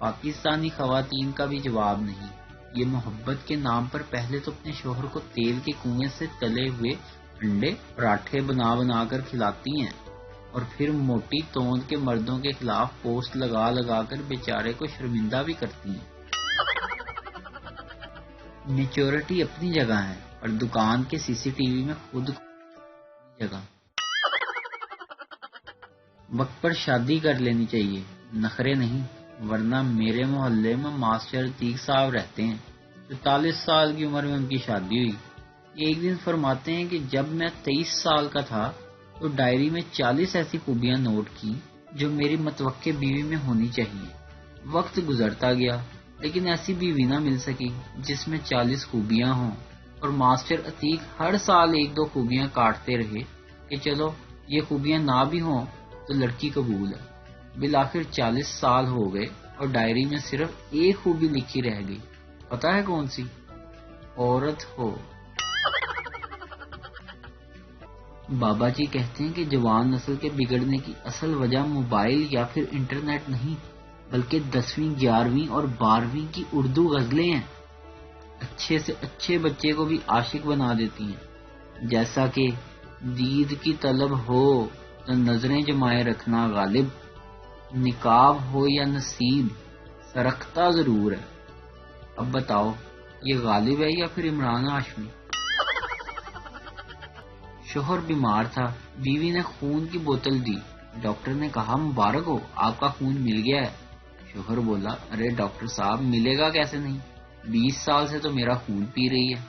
پاکستانی خواتین کا بھی جواب نہیں۔ یہ محبت کے نام پر پہلے تو اپنے شوہر کو تیل کے کنویں سے تلے ہوئے انڈے پراٹھے بنا بنا کر کھلاتی ہیں، اور پھر موٹی توند کے مردوں کے خلاف پوسٹ لگا لگا کر بیچارے کو شرمندہ بھی کرتی ہیں۔ میچورٹی اپنی جگہ ہے، اور دکان کے سی سی ٹی وی میں خود اپنی جگہ۔ وقت پر شادی کر لینی چاہیے، نخرے نہیں، ورنہ میرے محلے میں ماسٹر عتیق صاحب رہتے ہیں، 44 سال کی عمر میں ان کی شادی ہوئی۔ ایک دن فرماتے ہیں کہ جب میں 23 سال کا تھا تو ڈائری میں 40 ایسی خوبیاں نوٹ کی جو میری متوقع بیوی میں ہونی چاہیے۔ وقت گزرتا گیا لیکن ایسی بیوی نہ مل سکی جس میں 40 خوبیاں ہوں، اور ماسٹر عتیق ہر سال 1-2 خوبیاں کاٹتے رہے کہ چلو یہ خوبیاں نہ بھی ہوں تو لڑکی قبول ہے۔ بالآخر 40 سال ہو گئے اور ڈائری میں صرف ایک خوبی لکھی رہ گئی، پتہ ہے کون سی؟ عورت ہو۔ بابا جی کہتے ہیں کہ جوان نسل کے بگڑنے کی اصل وجہ موبائل یا پھر انٹرنیٹ نہیں، بلکہ 10ویں 11ویں اور 12ویں کی اردو غزلیں ہیں۔ اچھے سے اچھے بچے کو بھی عاشق بنا دیتی ہیں، جیسا کہ دید کی طلب ہو تو نظریں جمائے رکھنا غالب، نقاب ہو یا نصیب سرکتا ضرور ہے۔ اب بتاؤ یہ غالب ہے یا پھر عمران ہاشمی؟ شوہر بیمار تھا، بیوی نے خون کی بوتل دی، ڈاکٹر نے کہا مبارک ہو آپ کا خون مل گیا ہے۔ شوہر بولا ارے ڈاکٹر صاحب ملے گا کیسے نہیں، 20 سال سے تو میرا خون پی رہی ہے۔